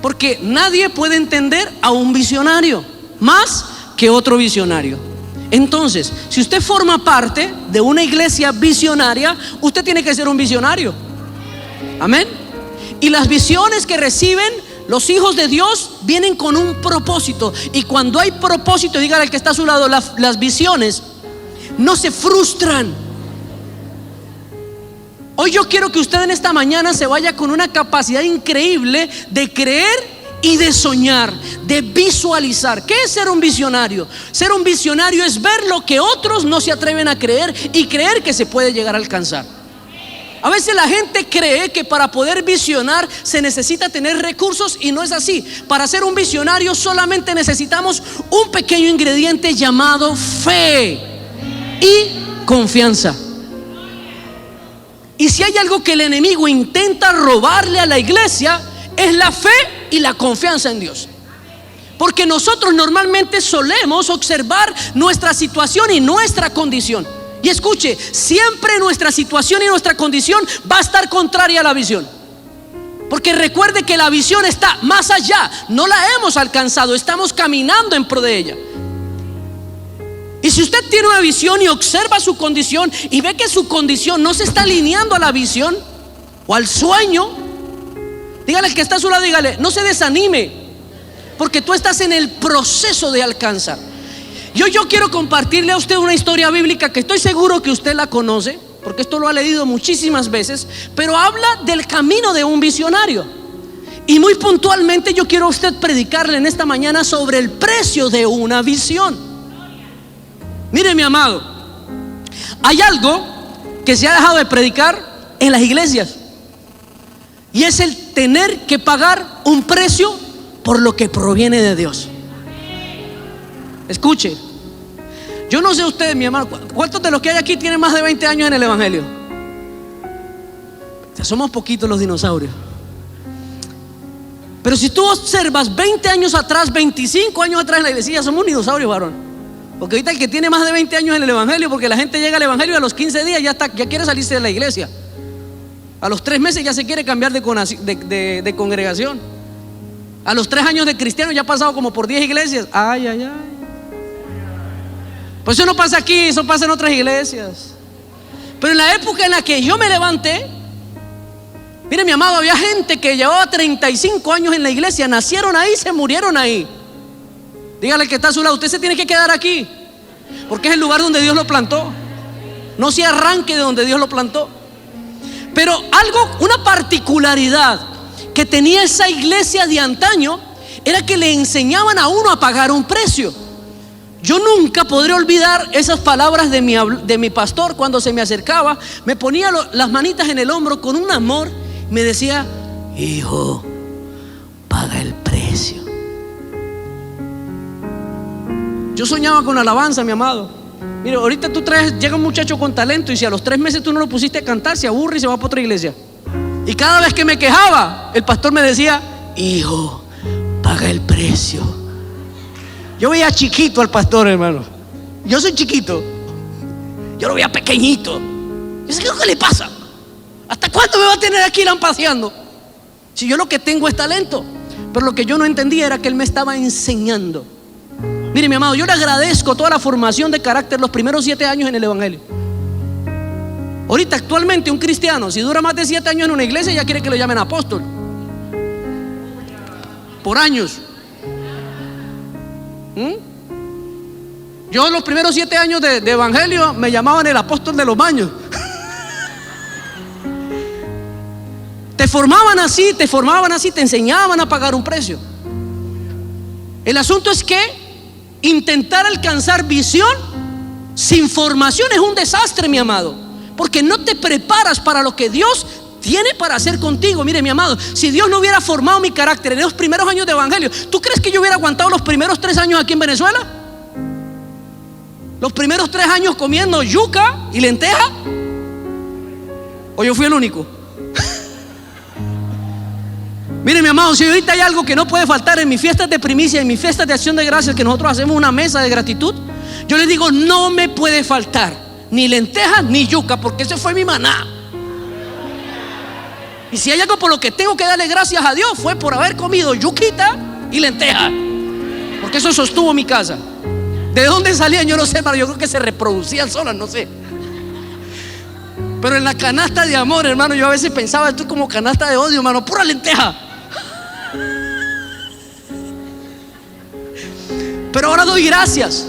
Porque nadie puede entender a un visionario más que otro visionario. Entonces, si usted forma parte de una iglesia visionaria, usted tiene que ser un visionario. Amén. Y las visiones que reciben los hijos de Dios vienen con un propósito. Y cuando hay propósito, dígale al que está a su lado, las visiones no se frustran. Hoy yo quiero que usted en esta mañana se vaya con una capacidad increíble de creer y de soñar, de visualizar. ¿Qué es ser un visionario? Ser un visionario es ver lo que otros no se atreven a creer y creer que se puede llegar a alcanzar. A veces la gente cree que para poder visionar se necesita tener recursos, y no es así. Para ser un visionario solamente necesitamos un pequeño ingrediente llamado fe y confianza. Y si hay algo que el enemigo intenta robarle a la iglesia, es la fe y la confianza en Dios. Porque nosotros normalmente solemos observar nuestra situación y nuestra condición. Y escuche, siempre nuestra situación y nuestra condición va a estar contraria a la visión. Porque recuerde que la visión está más allá, no la hemos alcanzado, estamos caminando en pro de ella. Y si usted tiene una visión y observa su condición y ve que su condición no se está alineando a la visión o al sueño, dígale al que está a su lado, dígale, no se desanime, porque tú estás en el proceso de alcanzar. Yo quiero compartirle a usted una historia bíblica que estoy seguro que usted la conoce, porque esto lo ha leído muchísimas veces, pero habla del camino de un visionario. Y muy puntualmente yo quiero a usted predicarle en esta mañana sobre el precio de una visión. Mire, mi amado, hay algo que se ha dejado de predicar en las iglesias, y es el tener que pagar un precio por lo que proviene de Dios. Escuche, yo no sé ustedes, mi hermano, ¿cuántos de los que hay aquí tienen más de 20 años en el evangelio? O sea, somos poquitos los dinosaurios. Pero si tú observas 20 años atrás, 25 años atrás en la iglesia, somos un dinosaurio, varón. Porque ahorita el que tiene más de 20 años en el evangelio, porque la gente llega al evangelio y a los 15 días ya quiere salirse de la iglesia. A los 3 meses ya se quiere cambiar de congregación. A los 3 años de cristiano ya ha pasado como por 10 iglesias. Ay, ay, ay. Pues eso no pasa aquí, eso pasa en otras iglesias. Pero en la época en la que yo me levanté, mire, mi amado, había gente que llevaba 35 años en la iglesia, nacieron ahí, se murieron ahí. Dígale al que está a su lado, usted se tiene que quedar aquí, porque es el lugar donde Dios lo plantó. No se arranque de donde Dios lo plantó. Pero una particularidad que tenía esa iglesia de antaño era que le enseñaban a uno a pagar un precio. Yo nunca podré olvidar esas palabras de mi pastor cuando se me acercaba, me ponía las manitas en el hombro con un amor, me decía: hijo, paga el precio. Yo soñaba con alabanza, mi amado. Mira, ahorita llega un muchacho con talento, y si a los 3 meses tú no lo pusiste a cantar, se aburre y se va para otra iglesia. Y cada vez que me quejaba, el pastor me decía: hijo, paga el precio. Yo veía chiquito al pastor, hermano. Yo soy chiquito. Yo lo veía pequeñito. Yo sé, ¿qué le pasa? ¿Hasta cuándo me va a tener aquí lampaseando? Si yo lo que tengo es talento. Pero lo que yo no entendía era que él me estaba enseñando. Mire, mi amado, yo le agradezco toda la formación de carácter los primeros 7 años en el evangelio. Ahorita actualmente un cristiano, si dura más de 7 años en una iglesia, ya quiere que lo llamen apóstol. Por años. Yo los primeros 7 años de evangelio me llamaban el apóstol de los baños. Te formaban así, te enseñaban a pagar un precio. El asunto es que intentar alcanzar visión sin formación es un desastre, mi amado, porque no te preparas para lo que Dios tiene para hacer contigo. Mire, mi amado, si Dios no hubiera formado mi carácter en los primeros años de evangelio, ¿tú crees que yo hubiera aguantado los primeros 3 años aquí en Venezuela? Los primeros 3 años comiendo yuca y lenteja. ¿O yo fui el único? Mire, mi amado, si ahorita hay algo que no puede faltar en mis fiestas de primicia, en mis fiestas de acción de gracias, que nosotros hacemos una mesa de gratitud, yo les digo: no me puede faltar ni lentejas ni yuca, porque ese fue mi maná. Y si hay algo por lo que tengo que darle gracias a Dios, fue por haber comido yuquita y lenteja, porque eso sostuvo mi casa. ¿De dónde salían? Yo no sé, hermano. Yo creo que se reproducían solas, no sé. Pero en la canasta de amor, hermano, yo a veces pensaba, esto es como canasta de odio, hermano, pura lenteja. Pero ahora doy gracias.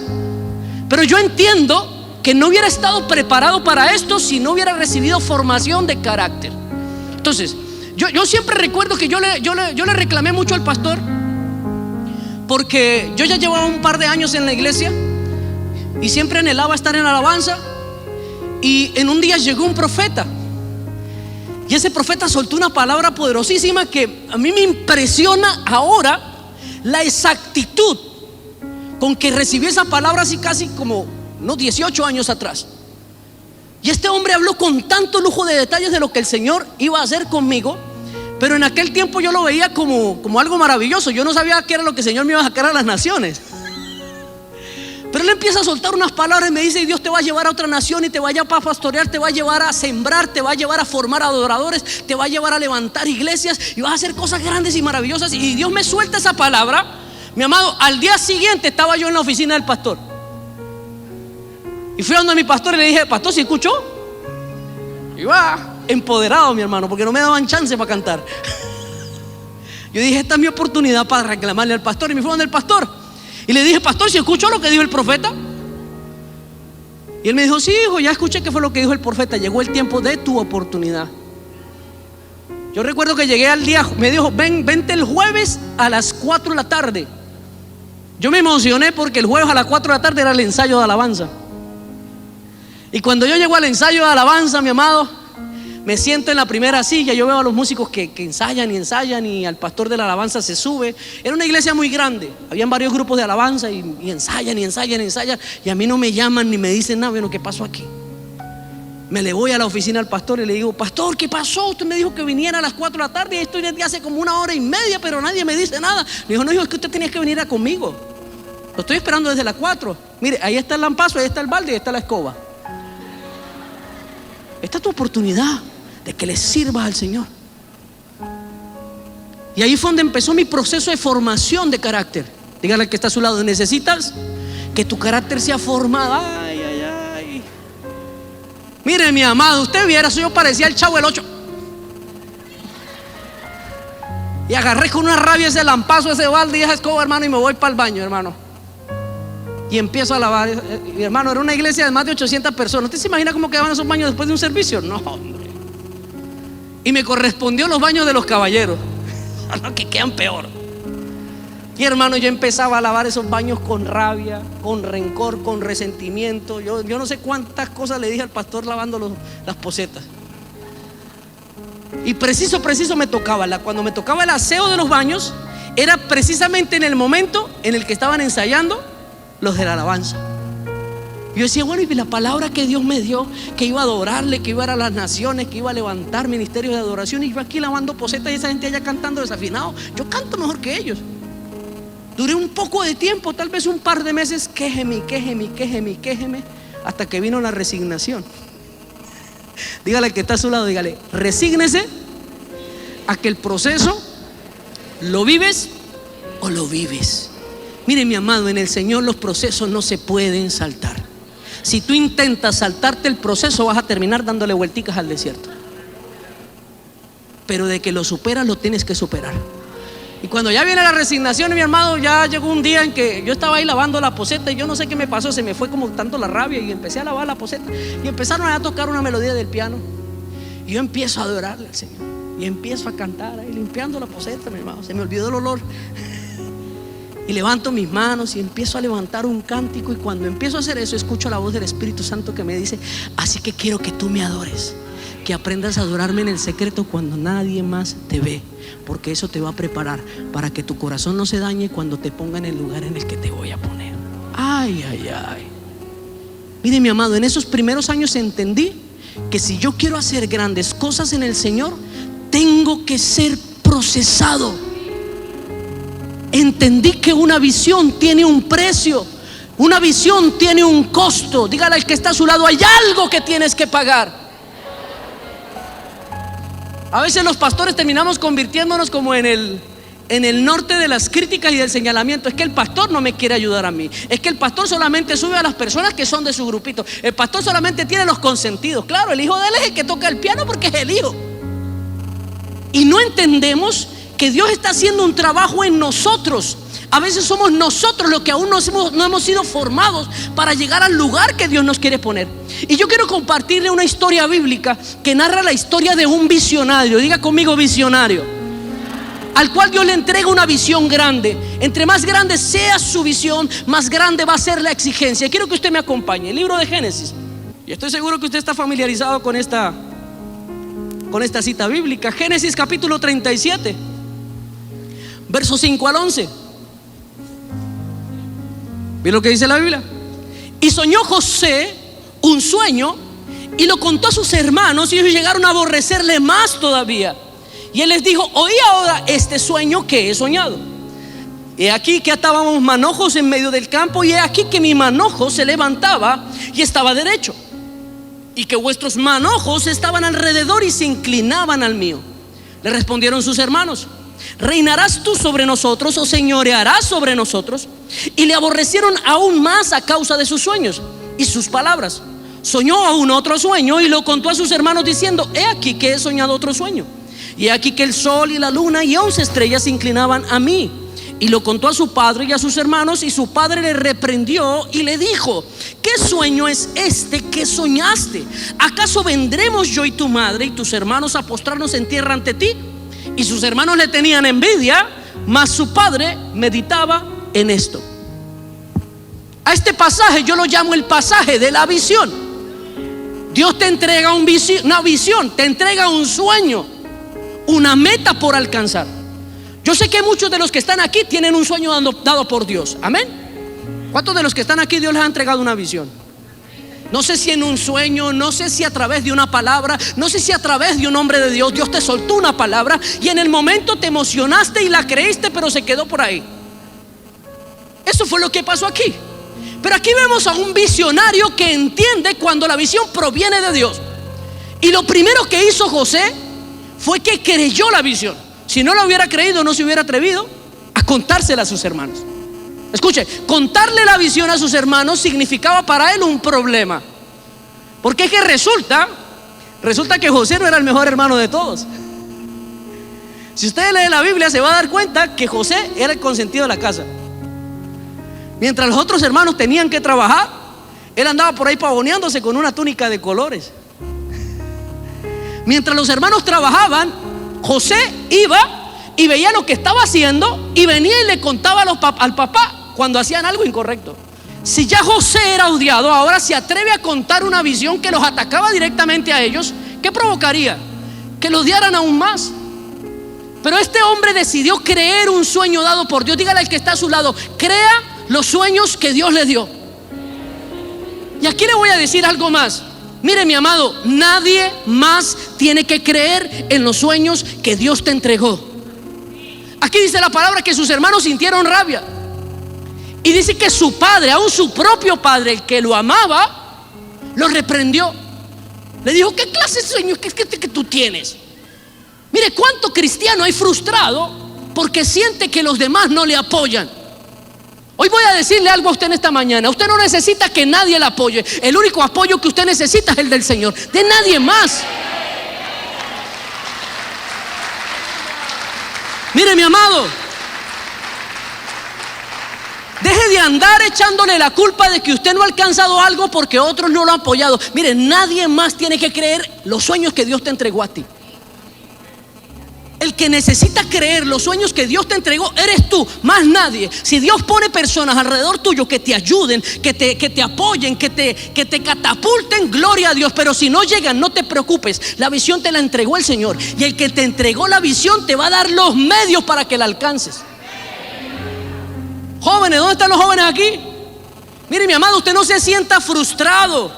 Pero yo entiendo que no hubiera estado preparado para esto si no hubiera recibido formación de carácter. Entonces, yo siempre recuerdo que yo le reclamé mucho al pastor, porque yo ya llevaba un par de años en la iglesia y siempre anhelaba estar en alabanza. Y en un día llegó un profeta, y ese profeta soltó una palabra poderosísima que a mí me impresiona ahora la exactitud con que recibí esa palabra, así casi como unos 18 años atrás. Y este hombre habló con tanto lujo de detalles de lo que el Señor iba a hacer conmigo. Pero en aquel tiempo yo lo veía como algo maravilloso. Yo no sabía qué era lo que el Señor me iba a sacar a las naciones. Pero él empieza a soltar unas palabras y me dice: Dios te va a llevar a otra nación y te va a llevar a pastorear, te va a llevar a sembrar, te va a llevar a formar adoradores, te va a llevar a levantar iglesias y vas a hacer cosas grandes y maravillosas. Y Dios me suelta esa palabra, mi amado. Al día siguiente estaba yo en la oficina del pastor y fui a donde mi pastor y le dije: pastor, ¿sí escuchó? Y va empoderado, mi hermano, porque no me daban chance para cantar. Yo dije: esta es mi oportunidad para reclamarle al pastor. Y me fui donde el pastor y le dije: pastor, ¿si escuchó lo que dijo el profeta? Y él me dijo: sí, hijo, ya escuché qué fue lo que dijo el profeta. Llegó el tiempo de tu oportunidad. Yo recuerdo que llegué al día, me dijo: vente el jueves a las 4 de la tarde. Yo me emocioné porque el jueves a las 4 de la tarde era el ensayo de alabanza. Y cuando yo llego al ensayo de alabanza, mi amado, me siento en la primera silla. Yo veo a los músicos que ensayan y al pastor de la alabanza se sube. Era una iglesia muy grande, habían varios grupos de alabanza y ensayan. Y a mí no me llaman ni me dicen nada. Bueno, ¿qué pasó aquí? Me le voy a la oficina al pastor y le digo: pastor, ¿qué pasó? Usted me dijo que viniera a las 4 de la tarde y estoy desde hace como 1 hora y media, pero nadie me dice nada. Me dijo: no, hijo, es que usted tenía que venir conmigo. Lo estoy esperando desde las 4. Mire, ahí está el lampazo, ahí está el balde y ahí está la escoba. Esta es tu oportunidad de que le sirvas al Señor. Y ahí fue donde empezó mi proceso de formación de carácter. Dígale al que está a su lado: necesitas que tu carácter sea formado. Ay, ay, ay. Mire, mi amado, usted viera, yo parecía el Chavo del 8. Y agarré con una rabia ese lampazo, ese balde y esa escoba, hermano, y me voy para el baño, hermano. Y empiezo a lavar. Mi hermano, era una iglesia de más de 800 personas. ¿Usted se imagina cómo quedaban esos baños después de un servicio? No, hombre. Y me correspondió los baños de los caballeros, que quedan peor. Y hermano, yo empezaba a lavar esos baños con rabia, con rencor, con resentimiento. Yo no sé cuántas cosas le dije al pastor lavando las posetas. Y preciso me tocaba, cuando me tocaba el aseo de los baños, era precisamente en el momento en el que estaban ensayando los de la alabanza. Yo decía: bueno, y la palabra que Dios me dio, que iba a adorarle, que iba a ir a las naciones, que iba a levantar ministerios de adoración, y yo aquí lavando posetas y esa gente allá cantando desafinado. Yo canto mejor que ellos. Duré un poco de tiempo, tal vez un par de meses, quéjeme, hasta que vino la resignación. Dígale al que está a su lado, dígale: resígnese a que el proceso lo vives o lo vives. Mire, mi amado, en el Señor los procesos no se pueden saltar. Si tú intentas saltarte el proceso, vas a terminar dándole vuelticas al desierto. Pero de que lo superas, lo tienes que superar. Y cuando ya viene la resignación, mi hermano, ya llegó un día en que yo estaba ahí lavando la poseta y yo no sé qué me pasó, se me fue como tanto la rabia y empecé a lavar la poseta y empezaron a tocar una melodía del piano y yo empiezo a adorarle al Señor y empiezo a cantar ahí limpiando la poseta, mi hermano. Se me olvidó el olor y levanto mis manos y empiezo a levantar un cántico, y cuando empiezo a hacer eso escucho la voz del Espíritu Santo que me dice: así que quiero que tú me adores, que aprendas a adorarme en el secreto cuando nadie más te ve, porque eso te va a preparar para que tu corazón no se dañe cuando te ponga en el lugar en el que te voy a poner. Ay, ay, ay. Mire, mi amado, en esos primeros años entendí que si yo quiero hacer grandes cosas en el Señor, tengo que ser procesado. Entendí que una visión tiene un precio, una visión tiene un costo. Dígale al que está a su lado: hay algo que tienes que pagar. A veces los pastores terminamos convirtiéndonos como en el norte de las críticas y del señalamiento. Es que el pastor no me quiere ayudar a mí. Es que el pastor solamente sube a las personas que son de su grupito. El pastor solamente tiene los consentidos. Claro, el hijo de él es el que toca el piano porque es el hijo. Y no entendemos que Dios está haciendo un trabajo en nosotros. A veces somos nosotros los que aún no hemos sido formados para llegar al lugar que Dios nos quiere poner. Y yo quiero compartirle una historia bíblica que narra la historia de un visionario. Diga conmigo, visionario. Al cual Dios le entrega una visión grande. Entre más grande sea su visión, más grande va a ser la exigencia. Quiero que usted me acompañe. El libro de Génesis. Y estoy seguro que usted está familiarizado con esta cita bíblica. Génesis capítulo 37, versos 5 al 11. ¿Ve lo que dice la Biblia? Y soñó José un sueño y lo contó a sus hermanos, y ellos llegaron a aborrecerle más todavía. Y él les dijo: oí ahora este sueño que he soñado. He aquí que atábamos manojos en medio del campo, y he aquí que mi manojo se levantaba y estaba derecho, y que vuestros manojos estaban alrededor y se inclinaban al mío. Le respondieron sus hermanos: ¿reinarás tú sobre nosotros o señorearás sobre nosotros? Y le aborrecieron aún más a causa de sus sueños y sus palabras. Soñó aún otro sueño y lo contó a sus hermanos diciendo: he aquí que he soñado otro sueño, y he aquí que el sol y la luna y 11 estrellas se inclinaban a mí. Y lo contó a su padre y a sus hermanos, y su padre le reprendió y le dijo: ¿qué sueño es este que soñaste? ¿Acaso vendremos yo y tu madre y tus hermanos a postrarnos en tierra ante ti? Y sus hermanos le tenían envidia, mas su padre meditaba en esto. A este pasaje yo lo llamo el pasaje de la visión. Dios te entrega una visión, te entrega un sueño, una meta por alcanzar. Yo sé que muchos de los que están aquí tienen un sueño dado por Dios. Amén. ¿Cuántos de los que están aquí Dios les ha entregado una visión? No sé si en un sueño, no sé si a través de una palabra, no sé si a través de un hombre de Dios. Dios te soltó una palabra y en el momento te emocionaste y la creíste, pero se quedó por ahí. Eso fue lo que pasó aquí. Pero aquí vemos a un visionario que entiende cuando la visión proviene de Dios. Y lo primero que hizo José fue que creyó la visión. Si no la hubiera creído, no se hubiera atrevido a contársela a sus hermanos. Escuche, contarle la visión a sus hermanos significaba para él un problema. Porque es que resulta que José no era el mejor hermano de todos. Si usted lee la Biblia, se va a dar cuenta que José era el consentido de la casa. Mientras los otros hermanos tenían que trabajar, él andaba por ahí pavoneándose con una túnica de colores. Mientras los hermanos trabajaban, José iba y veía lo que estaba haciendo y venía y le contaba al papá cuando hacían algo incorrecto. Si ya José era odiado, ahora se atreve a contar una visión que los atacaba directamente a ellos. ¿Qué provocaría? Que lo odiaran aún más. Pero este hombre decidió creer un sueño dado por Dios. Dígale al que está a su lado: crea los sueños que Dios le dio. Y aquí le voy a decir algo más. Mire, mi amado, nadie más tiene que creer en los sueños que Dios te entregó. Aquí dice la palabra que sus hermanos sintieron rabia. Y dice que su padre, aún su propio padre, el que lo amaba, lo reprendió. Le dijo: ¿qué clase de sueño que tú tienes? Mire, cuánto cristiano hay frustrado porque siente que los demás no le apoyan. Hoy voy a decirle algo a usted en esta mañana. Usted no necesita que nadie le apoye. El único apoyo que usted necesita es el del Señor, de nadie más. Mire, mi amado, deje de andar echándole la culpa de que usted no ha alcanzado algo porque otros no lo han apoyado. Mire, nadie más tiene que creer los sueños que Dios te entregó a ti. El que necesita creer los sueños que Dios te entregó eres tú, más nadie. Si Dios pone personas alrededor tuyo que te ayuden, que te apoyen, que te catapulten, gloria a Dios. Pero si no llegan, no te preocupes. La visión te la entregó el Señor, y el que te entregó la visión te va a dar los medios para que la alcances. Jóvenes, ¿dónde están los jóvenes aquí? Mire, mi amado, usted no se sienta frustrado.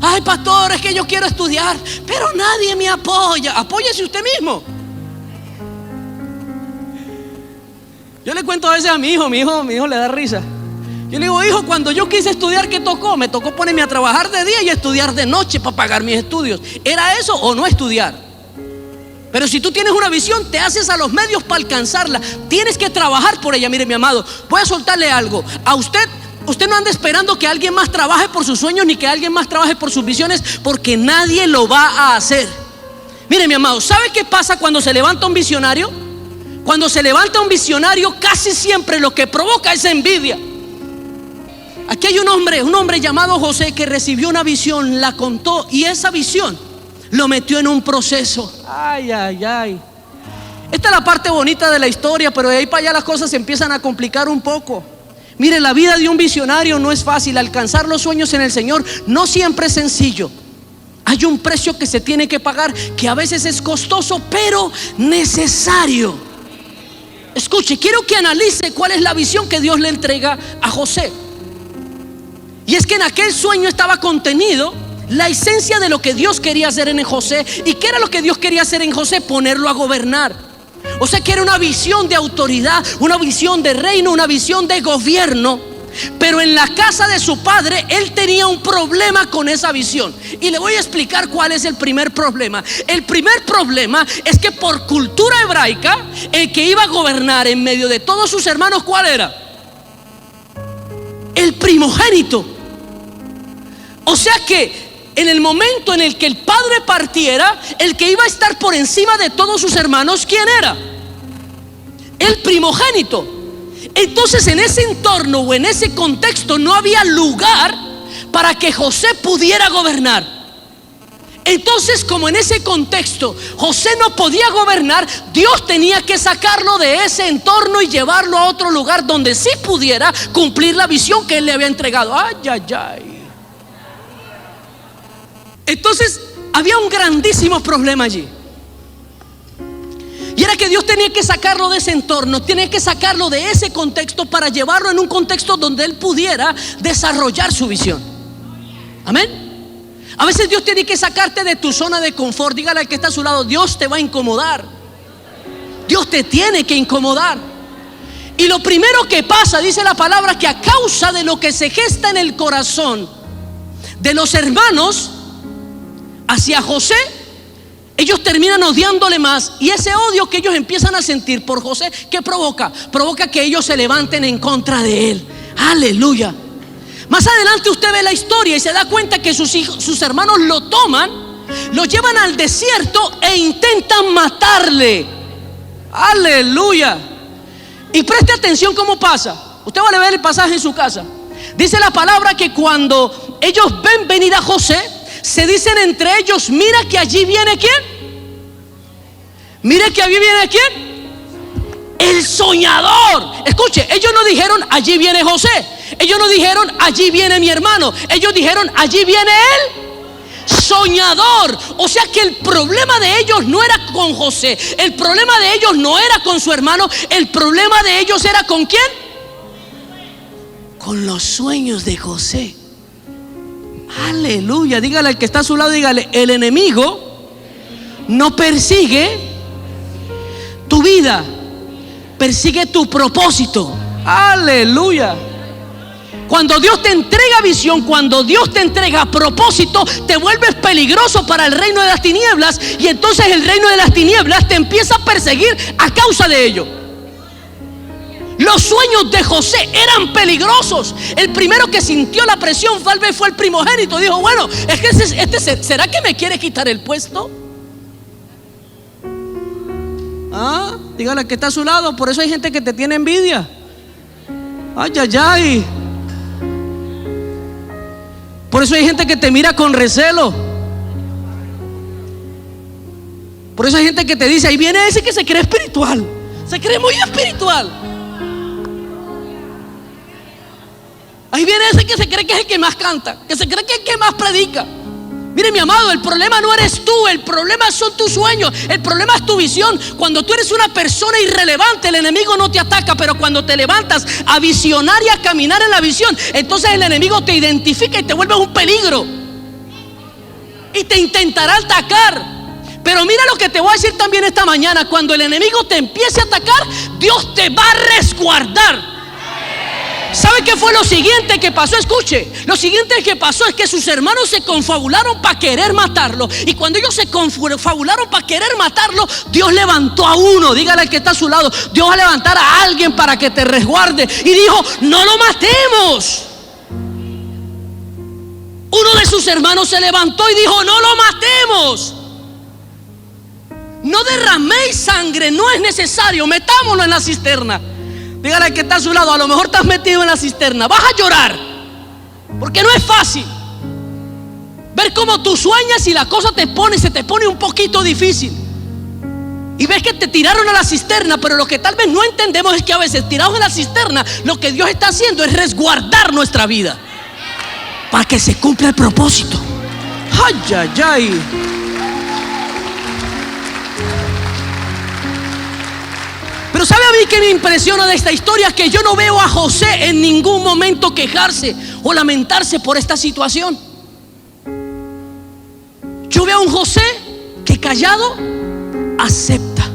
Ay, pastor, es que yo quiero estudiar, pero nadie me apoya. Apóyese usted mismo. Yo le cuento a veces a mi hijo le da risa. Yo le digo: hijo, cuando yo quise estudiar, ¿qué tocó? Me tocó ponerme a trabajar de día y estudiar de noche para pagar mis estudios. ¿Era eso o no estudiar? Pero si tú tienes una visión, te haces a los medios para alcanzarla. Tienes que trabajar por ella. Mire, mi amado, voy a soltarle algo. A usted no anda esperando que alguien más trabaje por sus sueños, ni que alguien más trabaje por sus visiones, porque nadie lo va a hacer. Mire, mi amado, ¿sabe qué pasa cuando se levanta un visionario? Cuando se levanta un visionario, casi siempre lo que provoca es envidia. Aquí hay un hombre llamado José, que recibió una visión, la contó, y esa visión lo metió en un proceso. Ay, ay, ay. Esta es la parte bonita de la historia, pero de ahí para allá las cosas se empiezan a complicar un poco. Mire, la vida de un visionario no es fácil. Alcanzar los sueños en el Señor no siempre es sencillo. Hay un precio que se tiene que pagar, que a veces es costoso, pero necesario. Escuche, quiero que analice cuál es la visión que Dios le entrega a José. Y es que en aquel sueño estaba contenido la esencia de lo que Dios quería hacer en José. ¿Y qué era lo que Dios quería hacer en José? Ponerlo a gobernar. O sea que era una visión de autoridad, una visión de reino, una visión de gobierno. Pero en la casa de su padre, él tenía un problema con esa visión. Y le voy a explicar cuál es el primer problema. El primer problema es que por cultura hebraica, el que iba a gobernar en medio de todos sus hermanos, ¿cuál era? El primogénito. O sea que en el momento en el que el padre partiera, el que iba a estar por encima de todos sus hermanos, ¿quién era? El primogénito. Entonces en ese entorno o en ese contexto no había lugar para que José pudiera gobernar. Entonces, como en ese contexto José no podía gobernar, Dios tenía que sacarlo de ese entorno y llevarlo a otro lugar donde sí pudiera cumplir la visión que él le había entregado. Ay, ay, ay. Entonces había un grandísimo problema allí. Y era que Dios tenía que sacarlo de ese entorno, tenía que sacarlo de ese contexto para llevarlo en un contexto donde él pudiera desarrollar su visión. Amén. A veces Dios tiene que sacarte de tu zona de confort. Dígale al que está a su lado: Dios te va a incomodar. Dios te tiene que incomodar. Y lo primero que pasa, dice la palabra, que a causa de lo que se gesta en el corazón de los hermanos hacia José, ellos terminan odiándole más. Y ese odio que ellos empiezan a sentir por José, ¿qué provoca? Provoca que ellos se levanten en contra de él. Aleluya. Más adelante usted ve la historia y se da cuenta que sus hermanos lo toman, lo llevan al desierto e intentan matarle. Aleluya. Y preste atención cómo pasa. Usted va a ver el pasaje en su casa. Dice la palabra que cuando ellos ven venir a José, se dicen entre ellos: mira que allí viene ¿quién? Mira que allí viene ¿quién? El soñador. Escuche, ellos no dijeron: allí viene José. Ellos no dijeron: allí viene mi hermano. Ellos dijeron: allí viene el soñador. O sea que el problema de ellos no era con José. El problema de ellos no era con su hermano. El problema de ellos era ¿con quién? Con los sueños de José. Aleluya. Dígale al que está a su lado, dígale: el enemigo no persigue tu vida, persigue tu propósito. Aleluya. Cuando Dios te entrega visión, cuando Dios te entrega propósito, te vuelves peligroso para el reino de las tinieblas. Y entonces el reino de las tinieblas te empieza a perseguir a causa de ello. Los sueños de José eran peligrosos. El primero que sintió la presión tal vez fue el primogénito. Dijo: bueno, es que ¿será que me quiere quitar el puesto? Dígale que está a su lado: por eso hay gente que te tiene envidia. Ay, ay, ay. Por eso hay gente que te mira con recelo. Por eso hay gente que te dice: ahí viene ese que se cree espiritual, se cree muy espiritual. Ahí viene ese que se cree que es el que más canta, que se cree que es el que más predica. Mire, mi amado, el problema no eres tú, el problema son tus sueños, el problema es tu visión. Cuando tú eres una persona irrelevante, el enemigo no te ataca, pero cuando te levantas a visionar y a caminar en la visión, entonces el enemigo te identifica y te vuelve un peligro y te intentará atacar. Pero mira lo que te voy a decir también esta mañana: cuando el enemigo te empiece a atacar, Dios te va a resguardar. ¿Sabe qué fue lo siguiente que pasó? Escuche, lo siguiente que pasó es que sus hermanos se confabularon para querer matarlo. Y cuando ellos se confabularon para querer matarlo, Dios levantó a uno. Dígale al que está a su lado: Dios va a levantar a alguien para que te resguarde. Y dijo: no lo matemos. Uno de sus hermanos se levantó y dijo: no lo matemos. No derraméis sangre, no es necesario, metámoslo en la cisterna. Dígale al que está a su lado: a lo mejor estás metido en la cisterna, vas a llorar, porque no es fácil ver cómo tú sueñas y la cosa se te pone un poquito difícil. Y ves que te tiraron a la cisterna, pero lo que tal vez no entendemos es que a veces tirados a la cisterna, lo que Dios está haciendo es resguardar nuestra vida para que se cumpla el propósito. Ay, ay, ay. Pero ¿sabe a mí qué me impresiona de esta historia? Que yo no veo a José en ningún momento quejarse o lamentarse por esta situación. Yo veo a un José que callado acepta.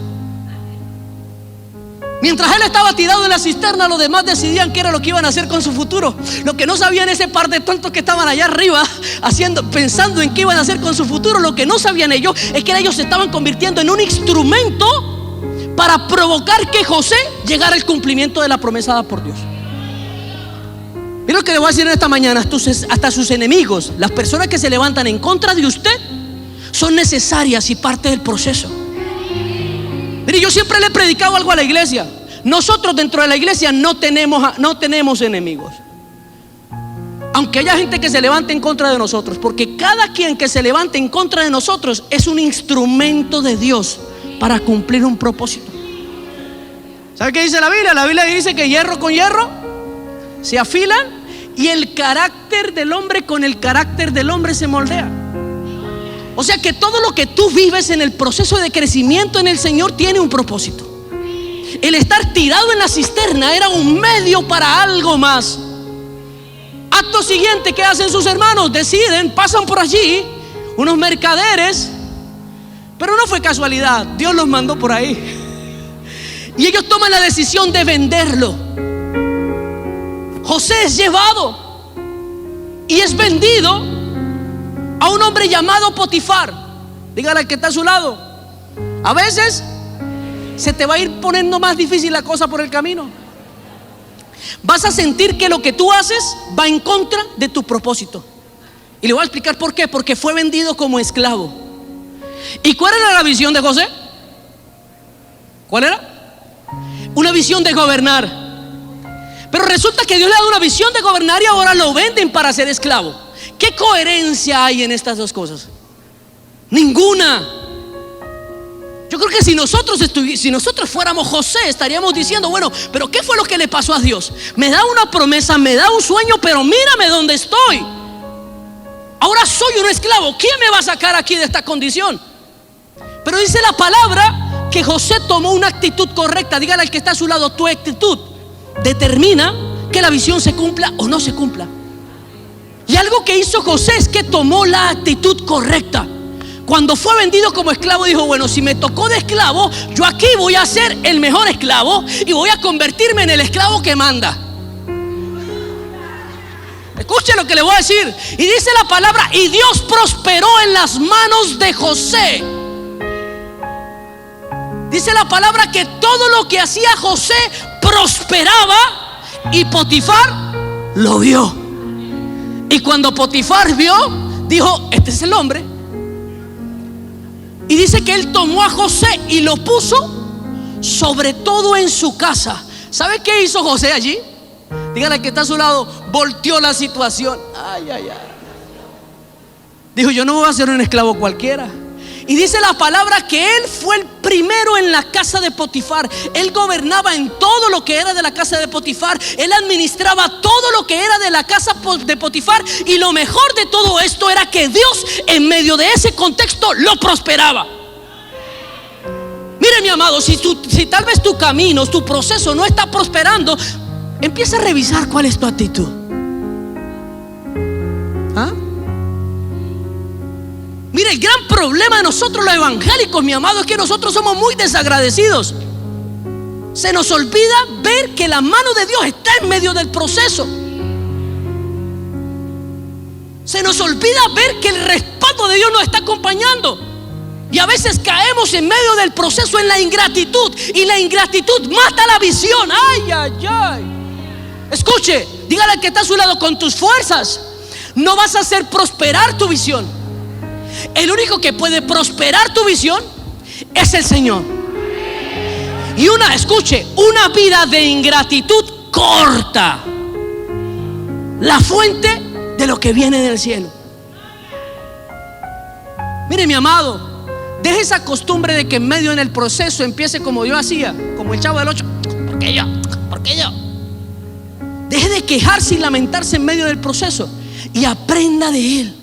Mientras él estaba tirado en la cisterna, los demás decidían qué era lo que iban a hacer con su futuro. Lo que no sabían ese par de tontos que estaban allá arriba pensando en qué iban a hacer con su futuro, lo que no sabían ellos es que ellos se estaban convirtiendo en un instrumento para provocar que José llegara al cumplimiento de la promesa dada por Dios. Mira lo que le voy a decir en esta mañana: hasta sus enemigos, las personas que se levantan en contra de usted, son necesarias y parte del proceso. Mire, yo siempre le he predicado algo a la iglesia: nosotros dentro de la iglesia no tenemos enemigos, aunque haya gente que se levante en contra de nosotros, porque cada quien que se levante en contra de nosotros es un instrumento de Dios para cumplir un propósito. ¿Sabe qué dice la Biblia? La Biblia dice que hierro con hierro se afilan, y el carácter del hombre con el carácter del hombre se moldea. O sea que todo lo que tú vives en el proceso de crecimiento en el Señor tiene un propósito. El estar tirado en la cisterna era un medio para algo más. Acto siguiente, ¿qué hacen sus hermanos? Pasan por allí unos mercaderes. Pero no fue casualidad, Dios los mandó por ahí. Y ellos toman la decisión de venderlo. José es llevado y es vendido a un hombre llamado Potifar. Dígale al que está a su lado: a veces se te va a ir poniendo más difícil la cosa por el camino. Vas a sentir que lo que tú haces va en contra de tu propósito. Y le voy a explicar por qué. Porque fue vendido como esclavo. ¿Y cuál era la visión de José? ¿Cuál era? Una visión de gobernar. Pero resulta que Dios le ha dado una visión de gobernar y ahora lo venden para ser esclavo. ¿Qué coherencia hay en estas dos cosas? Ninguna. Yo creo que si nosotros fuéramos José, estaríamos diciendo: bueno, pero ¿qué fue lo que le pasó a Dios? Me da una promesa, me da un sueño, pero mírame dónde estoy. Ahora soy un esclavo. ¿Quién me va a sacar aquí de esta condición? Pero dice la palabra que José tomó una actitud correcta. Dígale al que está a su lado: tu actitud determina que la visión se cumpla o no se cumpla. Y algo que hizo José es que tomó la actitud correcta. Cuando fue vendido como esclavo, dijo: bueno, si me tocó de esclavo, yo aquí voy a ser el mejor esclavo y voy a convertirme en el esclavo que manda. Escuche lo que le voy a decir. Y dice la palabra: y Dios prosperó en las manos de José. Dice la palabra que todo lo que hacía José prosperaba, y Potifar lo vio. Y cuando Potifar vio, dijo: este es el hombre. Y dice que él tomó a José y lo puso sobre todo en su casa. ¿Sabe qué hizo José allí? Dígale al que está a su lado: volteó la situación. Ay, ay, ay. Dijo: yo no voy a ser un esclavo cualquiera. Y dice la palabra que él fue el primero en la casa de Potifar. Él gobernaba en todo lo que era de la casa de Potifar. Él administraba todo lo que era de la casa de Potifar. Y lo mejor de todo esto era que Dios, en medio de ese contexto, lo prosperaba. Mire, mi amado, si tal vez tu camino, tu proceso no está prosperando, empieza a revisar cuál es tu actitud. ¿Ah? Mire, el gran problema de nosotros los evangélicos, mi amado, es que nosotros somos muy desagradecidos. Se nos olvida ver que la mano de Dios está en medio del proceso. Se nos olvida ver que el respaldo de Dios nos está acompañando. Y a veces caemos en medio del proceso en la ingratitud. Y la ingratitud mata la visión. Ay, ay, ay. Escuche, dígale al que está a su lado: con tus fuerzas no vas a hacer prosperar tu visión. El único que puede prosperar tu visión es el Señor. Y escuche, una vida de ingratitud corta la fuente de lo que viene del cielo. Mire, mi amado, deje esa costumbre de que en medio en el proceso empiece como yo hacía, como el Chavo del 8. ¿Por qué yo? ¿Por qué yo? Deje de quejarse y lamentarse en medio del proceso y aprenda de él.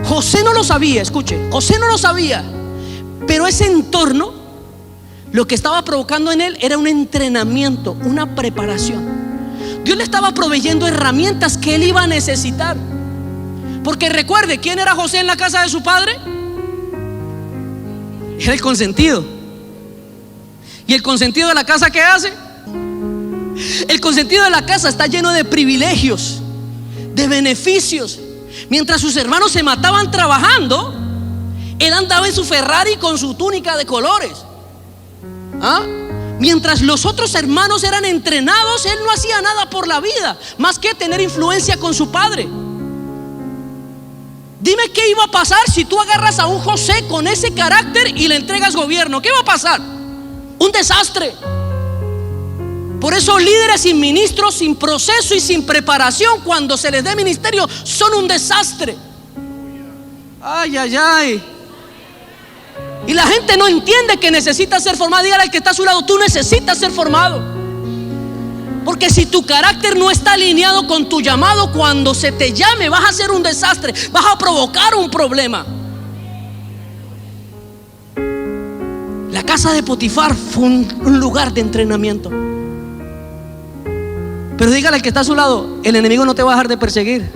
José no lo sabía, escuche, José no lo sabía, pero ese entorno lo que estaba provocando en él era un entrenamiento, una preparación. Dios le estaba proveyendo herramientas que él iba a necesitar. Porque recuerde, ¿quién era José en la casa de su padre? Era el consentido. ¿Y el consentido de la casa qué hace? El consentido de la casa está lleno de privilegios, de beneficios. Mientras sus hermanos se mataban trabajando, él andaba en su Ferrari con su túnica de colores. Mientras los otros hermanos eran entrenados, él no hacía nada por la vida más que tener influencia con su padre. Dime qué iba a pasar si tú agarras a un José con ese carácter y le entregas gobierno. ¿Qué va a pasar? Un desastre. Por eso líderes y ministros sin proceso y sin preparación, cuando se les dé ministerio, son un desastre. Ay, ay, ay. Y la gente no entiende que necesita ser formado. Dígale al que está a su lado: tú necesitas ser formado. Porque si tu carácter no está alineado con tu llamado, cuando se te llame vas a ser un desastre, vas a provocar un problema. La casa de Potifar fue un lugar de entrenamiento. Pero dígale al que está a su lado: el enemigo no te va a dejar de perseguir.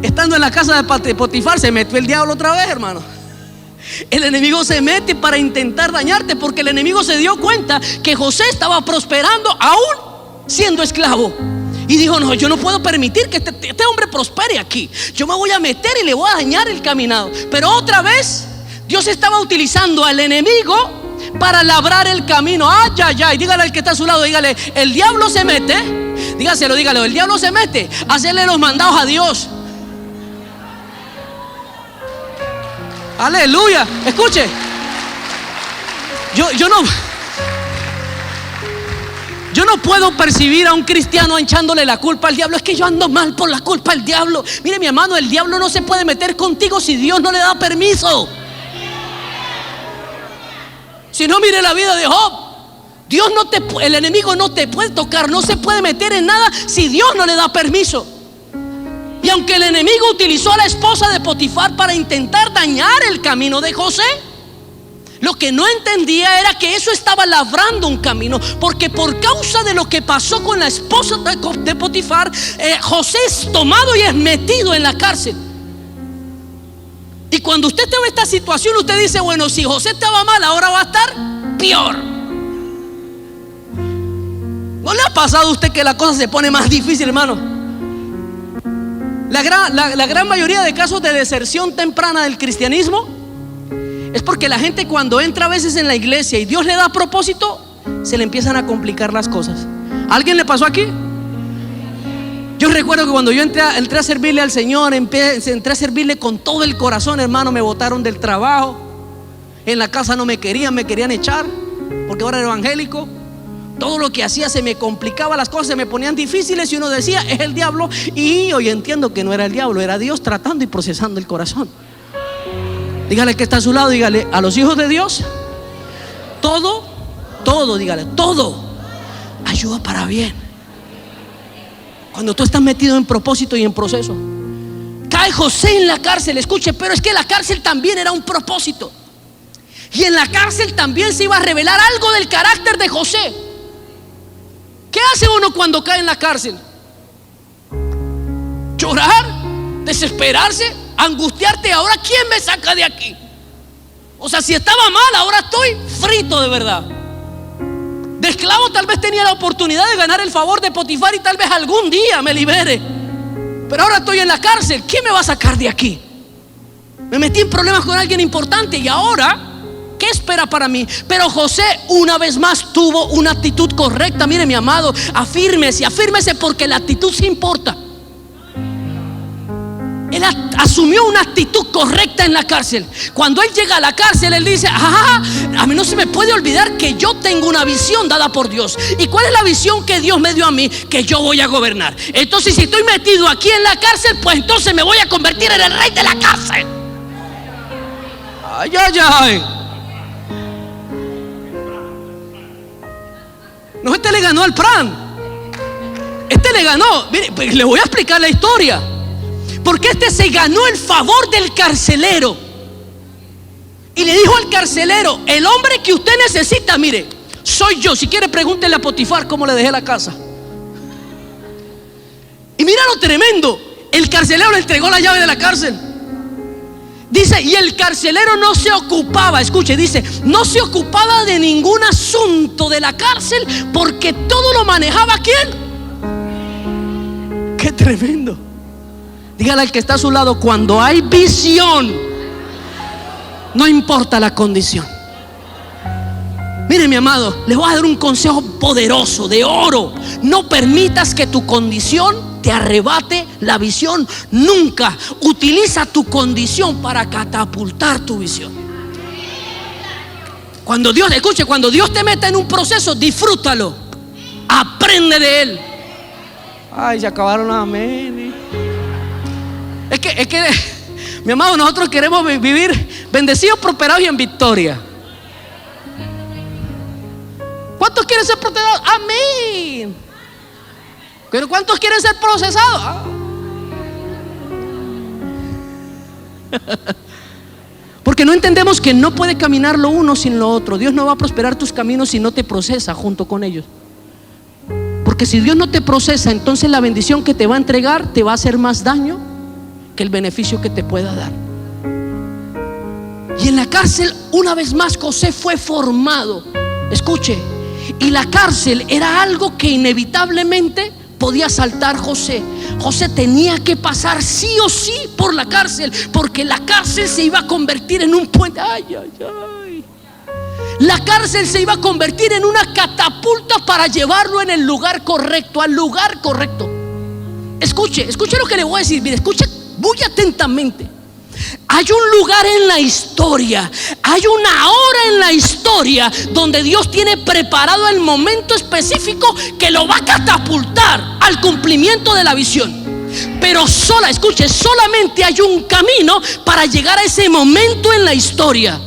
Estando en la casa de Potifar se metió el diablo otra vez, hermano. El enemigo se mete para intentar dañarte, porque el enemigo se dio cuenta que José estaba prosperando aún siendo esclavo. Y dijo: no, yo no puedo permitir que este hombre prospere aquí. Yo me voy a meter y le voy a dañar el caminado. Pero otra vez Dios estaba utilizando al enemigo para labrar el camino. Ay, ay, ay. Dígale al que está a su lado, dígale: el diablo se mete. Dígaselo, dígale: el diablo se mete a hacerle los mandados a Dios. Aleluya. Escuche, yo no puedo percibir a un cristiano echándole la culpa al diablo. Es que yo ando mal por la culpa del diablo. Mire, mi hermano, el diablo no se puede meter contigo si Dios no le da permiso. Si no, mire la vida de Job. El enemigo no te puede tocar, no se puede meter en nada si Dios no le da permiso. Y aunque el enemigo utilizó a la esposa de Potifar para intentar dañar el camino de José, lo que no entendía era que eso estaba labrando un camino. Porque por causa de lo que pasó con la esposa de Potifar, José es tomado y es metido en la cárcel. Y cuando usted ve esta situación, usted dice: bueno, si José estaba mal, ahora va a estar peor. ¿No le ha pasado a usted que la cosa se pone más difícil, hermano? La gran mayoría de casos de deserción temprana del cristianismo es porque la gente, cuando entra a veces en la iglesia y Dios le da propósito, se le empiezan a complicar las cosas. ¿A alguien le pasó aquí? Yo recuerdo que cuando yo entré a servirle al Señor, entré a servirle con todo el corazón, hermano. Me botaron del trabajo, en la casa no me querían echar, porque ahora era evangélico. Todo lo que hacía se me complicaba, las cosas se me ponían difíciles y uno decía: es el diablo. Y hoy entiendo que no era el diablo, era Dios tratando y procesando el corazón. Dígale que está a su lado, dígale: a los hijos de Dios todo, dígale, todo ayuda para bien. Cuando tú estás metido en propósito y en proceso. Cae José en la cárcel, escuche, pero es que la cárcel también era un propósito. Y en la cárcel también se iba a revelar algo del carácter de José. ¿Qué hace uno cuando cae en la cárcel? Llorar, desesperarse, angustiarte. Ahora, ¿quién me saca de aquí? O sea, si estaba mal, ahora estoy frito de verdad. De esclavo tal vez tenía la oportunidad de ganar el favor de Potifar y tal vez algún día me libere. Pero ahora estoy en la cárcel. ¿Quién me va a sacar de aquí? Me metí en problemas con alguien importante y ahora, ¿qué espera para mí? Pero José una vez más tuvo una actitud correcta. Mire, mi amado, afírmese porque la actitud sí importa. Él asumió una actitud correcta en la cárcel. Cuando él llega a la cárcel, él dice: a mí no se me puede olvidar que yo tengo una visión dada por Dios. ¿Y cuál es la visión que Dios me dio a mí? Que yo voy a gobernar. Entonces, si estoy metido aquí en la cárcel, pues entonces me voy a convertir en el rey de la cárcel. Ay, ay, ay. No, este le ganó al PRAN. Este le ganó. Mire, pues le voy a explicar la historia. Porque este se ganó el favor del carcelero. Y le dijo al carcelero: el hombre que usted necesita, mire, soy yo. Si quiere, pregúntele a Potifar cómo le dejé la casa. Y mira lo tremendo. El carcelero le entregó la llave de la cárcel. Dice, y el carcelero no se ocupaba, escuche, dice, no se ocupaba de ningún asunto de la cárcel, porque todo lo manejaba ¿quién? Qué tremendo. Dígale al que está a su lado: cuando hay visión, no importa la condición. Mire, mi amado, le voy a dar un consejo poderoso, de oro. No permitas que tu condición te arrebate la visión. Nunca. Utiliza tu condición para catapultar tu visión. Cuando Dios, escuche, cuando Dios te meta en un proceso, disfrútalo. Aprende de él. Ay, se acabaron las amén. Es que, mi amado, nosotros queremos vivir bendecidos, prosperados y en victoria. ¿Cuántos quieren ser protegidos? Amén. Pero ¿cuántos quieren ser procesados? Porque no entendemos que no puede caminar lo uno sin lo otro. Dios no va a prosperar tus caminos si no te procesa junto con ellos. Porque si Dios no te procesa, entonces la bendición que te va a entregar te va a hacer más daño que el beneficio que te pueda dar. Y en la cárcel, una vez más, José fue formado. Escuche, y la cárcel era algo que inevitablemente podía saltar José. José tenía que pasar sí o sí por la cárcel, porque la cárcel se iba a convertir en un puente. Ay, ay, ay. La cárcel se iba a convertir en una catapulta para llevarlo en el lugar correcto, al lugar correcto. Escuche lo que le voy a decir. Mire, escuche muy atentamente. Hay un lugar en la historia, hay una hora en la historia donde Dios tiene preparado el momento específico que lo va a catapultar al cumplimiento de la visión. Pero solamente hay un camino para llegar a ese momento en la historia.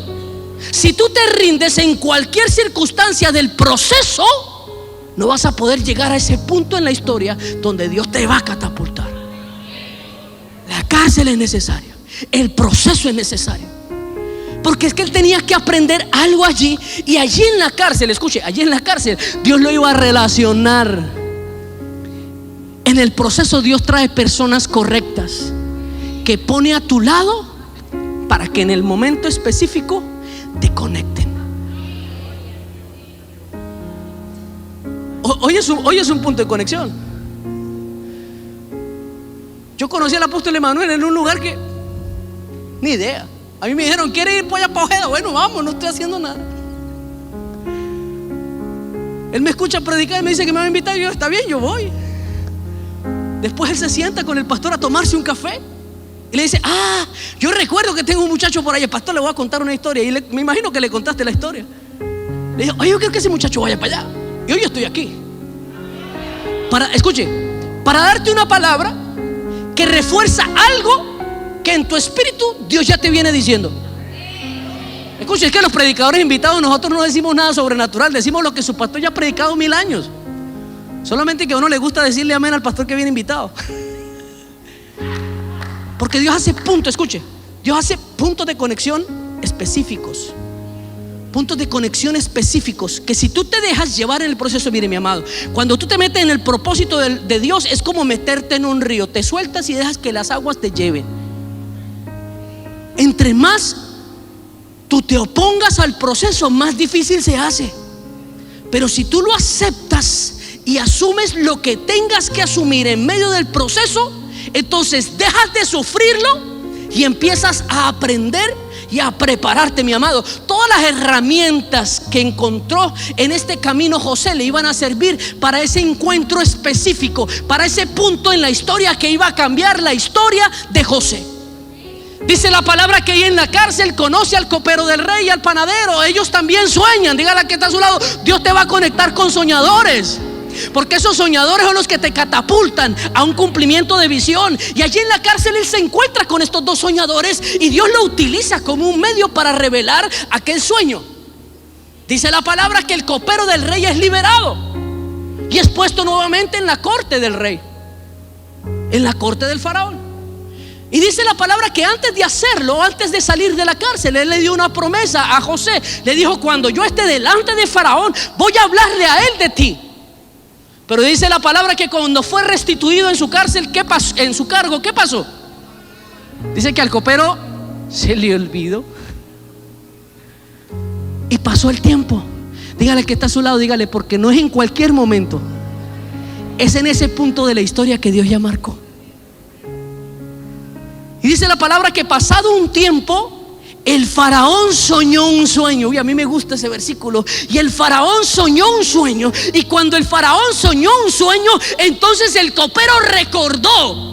Si tú te rindes en cualquier circunstancia del proceso, no vas a poder llegar a ese punto en la historia donde Dios te va a catapultar. La cárcel es necesaria, el proceso es necesario, porque es que él tenía que aprender algo allí. Y allí en la cárcel, escuche, allí en la cárcel Dios lo iba a relacionar. En el proceso Dios trae personas correctas que pone a tu lado para que en el momento específico te conecten. Hoy es un punto de conexión. Yo conocí al apóstol Emanuel en un lugar que ni idea. A mí me dijeron: ¿quiere ir por allá para Ojeda? Bueno, vamos, no estoy haciendo nada. Él me escucha predicar y me dice que me va a invitar. Y yo: está bien, yo voy. Después él se sienta con el pastor a tomarse un café y le dice: yo recuerdo que tengo un muchacho por ahí. El pastor le voy a contar una historia. Y me imagino que le contaste la historia. Le dijo: yo creo que ese muchacho vaya para allá. Y hoy yo estoy aquí para darte una palabra que refuerza algo que en tu espíritu Dios ya te viene diciendo. Escuche, es que los predicadores invitados, nosotros no decimos nada sobrenatural, decimos lo que su pastor ya ha predicado 1000 años. Solamente que a uno le gusta decirle amén al pastor que viene invitado. Porque Dios hace puntos, escuche, Dios hace puntos de conexión específicos. Puntos de conexión específicos que si tú te dejas llevar en el proceso, mire, mi amado, cuando tú te metes en el propósito de Dios, es como meterte en un río. Te sueltas y dejas que las aguas te lleven. Entre más tú te opongas al proceso, más difícil se hace. Pero si tú lo aceptas y asumes lo que tengas que asumir en medio del proceso, entonces dejas de sufrirlo y empiezas a aprender y a prepararte, mi amado. Todas las herramientas que encontró en este camino José le iban a servir para ese encuentro específico, para ese punto en la historia que iba a cambiar la historia de José. Dice la palabra que ahí en la cárcel conoce al copero del rey y al panadero. Ellos también sueñan. Dígale a que está a su lado: Dios te va a conectar con soñadores, porque esos soñadores son los que te catapultan a un cumplimiento de visión. Y allí en la cárcel él se encuentra con estos dos soñadores y Dios lo utiliza como un medio para revelar aquel sueño. Dice la palabra que el copero del rey es liberado y es puesto nuevamente en la corte del rey, en la corte del faraón. Y dice la palabra que antes de hacerlo, antes de salir de la cárcel, él le dio una promesa a José. Le dijo: cuando yo esté delante de Faraón, voy a hablarle a él de ti. Pero dice la palabra que cuando fue restituido en su cárcel, ¿qué pasó? En su cargo, ¿qué pasó? Dice que al copero se le olvidó. Y pasó el tiempo. Dígale que está a su lado, dígale: porque no es en cualquier momento, es en ese punto de la historia que Dios ya marcó. Y dice la palabra que pasado un tiempo, el faraón soñó un sueño. Uy, a mí me gusta ese versículo. Y el faraón soñó un sueño. Y cuando el faraón soñó un sueño, entonces el copero recordó.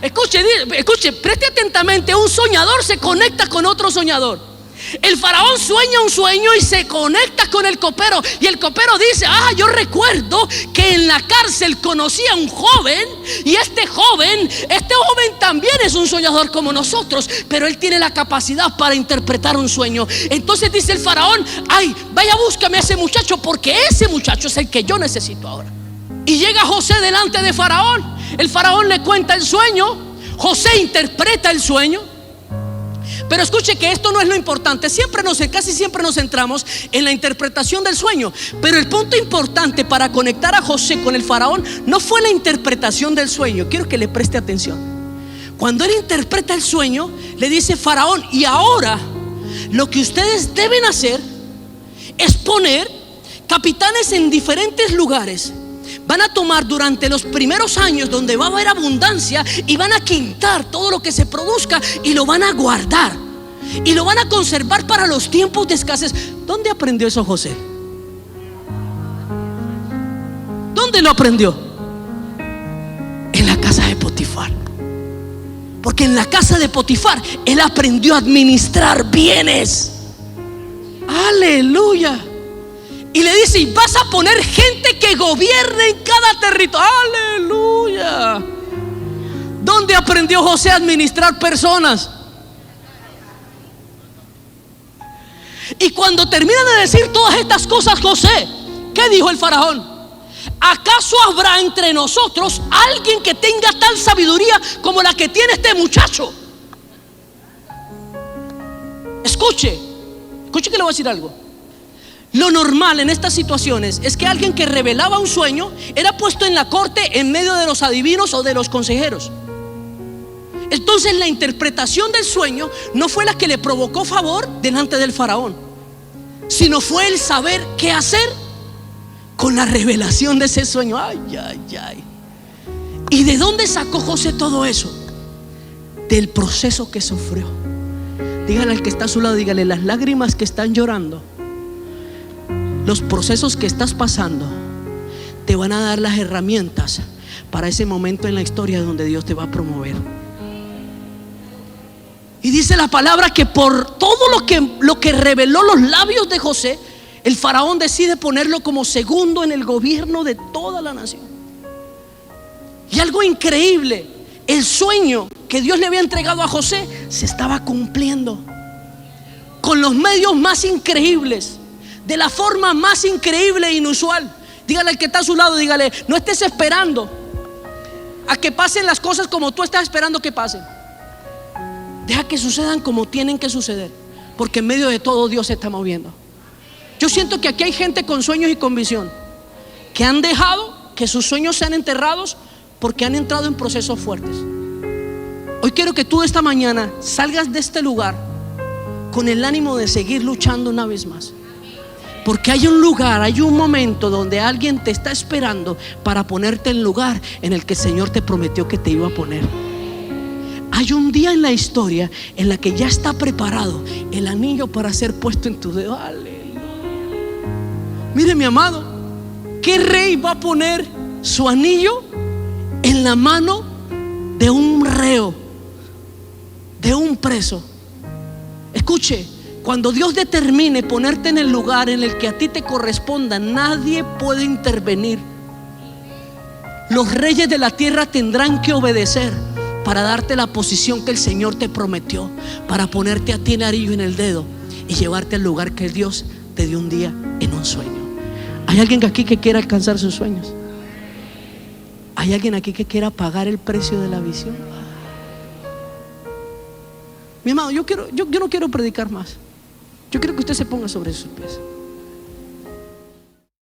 Escuche, preste atentamente. Un soñador se conecta con otro soñador. El faraón sueña un sueño y se conecta con el copero. Y el copero dice: yo recuerdo que en la cárcel conocí a un joven. Y este joven también es un soñador como nosotros, pero él tiene la capacidad para interpretar un sueño. Entonces dice el faraón: vaya, búscame a ese muchacho, porque ese muchacho es el que yo necesito ahora. Y llega José delante de Faraón. El faraón le cuenta el sueño. José interpreta el sueño. Pero escuche que esto no es lo importante. Casi siempre nos centramos en la interpretación del sueño. Pero el punto importante para conectar a José con el faraón no fue la interpretación del sueño. Quiero que le preste atención. Cuando él interpreta el sueño, le dice: faraón, y ahora lo que ustedes deben hacer es poner capitanes en diferentes lugares. Van a tomar durante los primeros años donde va a haber abundancia y van a quintar todo lo que se produzca y lo van a guardar y lo van a conservar para los tiempos de escasez. ¿Dónde aprendió eso José? ¿Dónde lo aprendió? En la casa de Potifar. Porque en la casa de Potifar él aprendió a administrar bienes. Aleluya. Y le dice: y vas a poner gente que gobierne en cada territorio. Aleluya. ¿Dónde aprendió José a administrar personas? Y cuando termina de decir todas estas cosas José, ¿qué dijo el faraón? ¿Acaso habrá entre nosotros alguien que tenga tal sabiduría como la que tiene este muchacho? Escuche que le voy a decir algo. Lo normal en estas situaciones es que alguien que revelaba un sueño era puesto en la corte en medio de los adivinos o de los consejeros. Entonces la interpretación del sueño no fue la que le provocó favor delante del faraón, sino fue el saber qué hacer con la revelación de ese sueño. ¿Y de dónde sacó José todo eso? Del proceso que sufrió. Dígale al que está a su lado, dígale: las lágrimas que están llorando, los procesos que estás pasando, te van a dar las herramientas para ese momento en la historia donde Dios te va a promover. Y dice la palabra que por todo lo que reveló los labios de José, el faraón decide ponerlo como segundo en el gobierno de toda la nación. Y algo increíble, el sueño que Dios le había entregado a José se estaba cumpliendo con los medios más increíbles, de la forma más increíble e inusual. Dígale al que está a su lado, dígale: no estés esperando a que pasen las cosas como tú estás esperando que pasen. Deja que sucedan como tienen que suceder, porque en medio de todo Dios se está moviendo. Yo siento que aquí hay gente con sueños y con visión que han dejado que sus sueños sean enterrados porque han entrado en procesos fuertes. Hoy quiero que tú esta mañana salgas de este lugar con el ánimo de seguir luchando una vez más, Porque hay un lugar, hay un momento donde alguien te está esperando para ponerte en el lugar en el que el Señor te prometió que te iba a poner. Hay un día en la historia en la que ya está preparado el anillo para ser puesto en tu dedo. Aleluya. Mire, mi amado, ¿qué rey va a poner su anillo en la mano de un reo, de un preso? Escuche, cuando Dios determine ponerte en el lugar en el que a ti te corresponda, nadie puede intervenir. Los reyes de la tierra tendrán que obedecer para darte la posición que el Señor te prometió, para ponerte a ti el anillo en el dedo y llevarte al lugar que Dios te dio un día en un sueño. ¿Hay alguien aquí que quiera alcanzar sus sueños? ¿Hay alguien aquí que quiera pagar el precio de la visión? Mi amado, yo no quiero predicar más. Yo quiero que usted se ponga sobre sus pies.